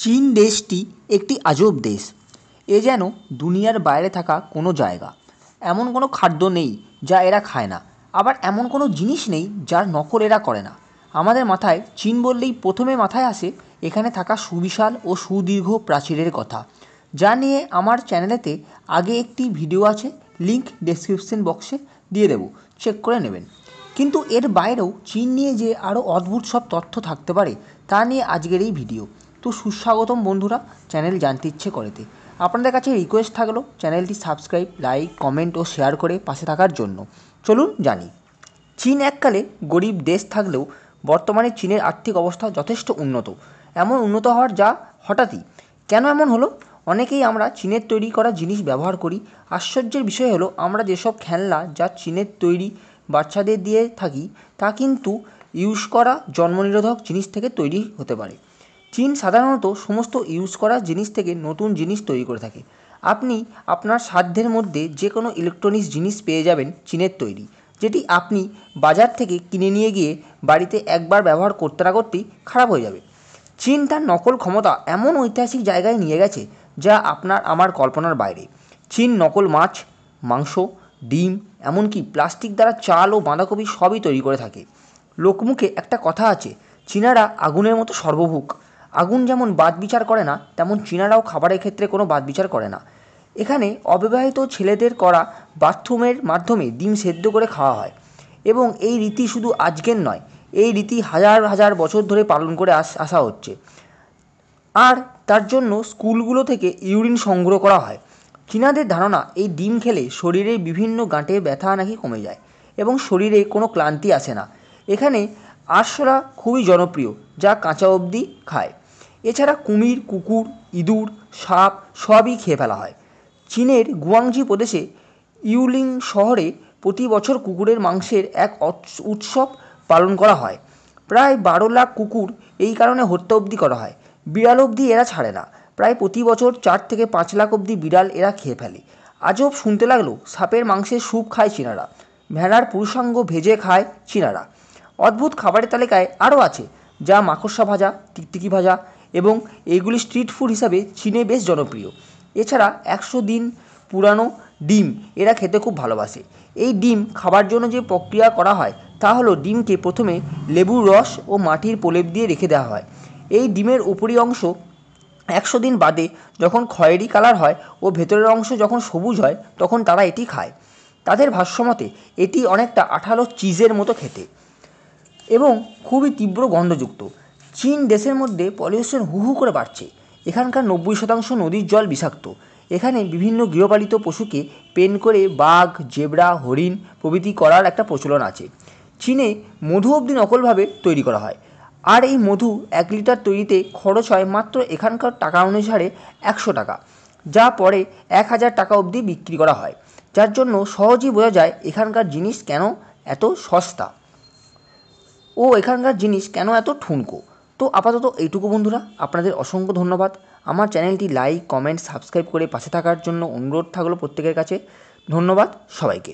চীন দেশটি একটি আজব দেশ। এ যেন দুনিয়ার বাইরে থাকা কোনো জায়গা। এমন কোনো খাদ্য নেই যা এরা খায় না, আবার এমন কোনো জিনিস নেই যার নকল এরা করে না। আমাদের মাথায় চীন বললেই প্রথমে মাথায় আসে এখানে থাকা সুবিশাল ও সুদীর্ঘ প্রাচীরের কথা, যা নিয়ে আমার চ্যানেলেতে আগে একটি ভিডিও আছে, লিঙ্ক ডেসক্রিপশন বক্সে দিয়ে দেবো, চেক করে নেবেন। কিন্তু এর বাইরেও চীন নিয়ে যে আরও অদ্ভুত সব তথ্য থাকতে পারে তা নিয়ে আজকের এই ভিডিও। তো সুস্বাগতম বন্ধুরা চ্যানেল জানতে ইচ্ছে করেতে। আপনাদের কাছে রিকোয়েস্ট থাকলো চ্যানেলটি সাবস্ক্রাইব, লাইক, কমেন্ট ও শেয়ার করে পাশে থাকার জন্য। চলুন জানি। চীন এককালে গরিব দেশ থাকলেও বর্তমানে চীনের আর্থিক অবস্থা যথেষ্ট উন্নত। এমন উন্নত হওয়ার যা হঠাৎই কেন এমন হলো? অনেকেই আমরা চীনের তৈরি করা জিনিস ব্যবহার করি। আশ্চর্যের বিষয় হলো আমরা যেসব খেলনা যা চীনের তৈরি বাচ্চাদের দিয়ে থাকি তা কিন্তু ইউজ করা জন্মনিরোধক জিনিস থেকে তৈরি হতে পারে। চীন সাধারণত সমস্ত ইউজ করা জিনিস থেকে নতুন জিনিস তৈরি করে থাকে। আপনি আপনার সাধ্যের মধ্যে যে কোনো ইলেকট্রনিক্স জিনিস পেয়ে যাবেন চীনের তৈরি, যেটি আপনি বাজার থেকে কিনে নিয়ে গিয়ে বাড়িতে একবার ব্যবহার করতে না করতেই খারাপ হয়ে যাবে। চীন তার নকল ক্ষমতা এমন ঐতিহাসিক জায়গায় নিয়ে গেছে যা আপনার আমার কল্পনার বাইরে। চীন নকল মাছ, মাংস, ডিম, এমনকি প্লাস্টিক দ্বারা চাল ও বাঁধাকপি সবই তৈরি করে থাকে। লোকমুখে একটা কথা আছে, চীনারা আগুনের মতো সর্বভুক। আগুন যেমন বাদ বিচার করে না, তেমন চীনারাও খাবারের ক্ষেত্রে কোনো বাদ বিচার করে না। এখানে অবিবাহিত ছেলেদের করা বাথরুমের মাধ্যমে ডিম সেদ্ধ করে খাওয়া হয়, এবং এই রীতি শুধু আজকের নয়, এই রীতি হাজার হাজার বছর ধরে পালন করে আসা হচ্ছে। আর তার জন্য স্কুলগুলো থেকে ইউরিন সংগ্রহ করা হয়। চীনাদের ধারণা এই ডিম খেলে শরীরের বিভিন্ন গাঁটে ব্যথা নাকি কমে যায় এবং শরীরে কোনো ক্লান্তি আসে না। এখানে আরশোলা খুবই জনপ্রিয়, যা কাঁচা অবধি খায়। এছাড়া কুমির, কুকুর, ইঁদুর, সাপ সবই খেয়ে ফেলা হয়। চীনের গুয়াংজি প্রদেশে ইউলিং শহরে প্রতি বছর কুকুরের মাংসের এক উৎসব পালন করা হয়। প্রায় 12 লাখ কুকুর এই কারণে হত্যা অবধি করা হয়। বিড়াল অবধি এরা ছাড়ে না। প্রায় প্রতি বছর 4 থেকে 5 লাখ অবধি বিড়াল এরা খেয়ে ফেলে। আজব শুনতে লাগলো, সাপের মাংসের স্যুপ খায় চীনারা, ভেড়ার পুরুষাঙ্গ ভেজে খায় চীনারা। অদ্ভুত খাবারের তালিকায় আরও আছে, যা মাকড়সা ভাজা, টিকটিকি ভাজা, এবং এইগুলি স্ট্রিট ফুড হিসাবে চীনে বেশ জনপ্রিয়। এছাড়া 100 দিন পুরানো ডিম এরা খেতে খুব ভালোবাসে। এই ডিম খাবার জন্য যে প্রক্রিয়া করা হয় তা হলো, ডিমকে প্রথমে লেবুর রস ও মাটির প্রলেপ দিয়ে রেখে দেওয়া হয়। এই ডিমের উপরি অংশ 100 দিন বাদে যখন খয়েরি কালার হয় ও ভেতরের অংশ যখন সবুজ হয়, তখন তারা এটি খায়। তাদের ভাষ্যমতে এটি অনেকটা আঠালো চিজের মতো খেতে এবং খুবই তীব্র গন্ধযুক্ত। চীন দেশের মধ্যে পলিউশন হু হু করে বাড়ছে। এখানকার 90% নদীর জল বিষাক্ত। এখানে বিভিন্ন গৃহপালিত পশুকে পেন করে বাঘ, জেব্রা, হরিণ প্রভৃতি করার একটা প্রচলন আছে। চীনে মধু অবধি নকলভাবে তৈরি করা হয়, আর এই মধু 1 লিটার তৈরিতে খরচ হয় মাত্র এখানকার টাকা অনুসারে 100 টাকা, যা পরে 1000 টাকা অবধি বিক্রি করা হয়। যার জন্য সহজেই বোঝা যায় এখানকার জিনিস কেন এত সস্তা ও এখানকার জিনিস কেন এত ঠুনকো। তো আপাতত এইটুকু বন্ধুরা, আপনাদের অসংখ্য ধন্যবাদ। আমার চ্যানেলটি লাইক, কমেন্ট, সাবস্ক্রাইব করে পাশে থাকার জন্য অনুরোধ থাকলো প্রত্যেকের কাছে। ধন্যবাদ সবাইকে।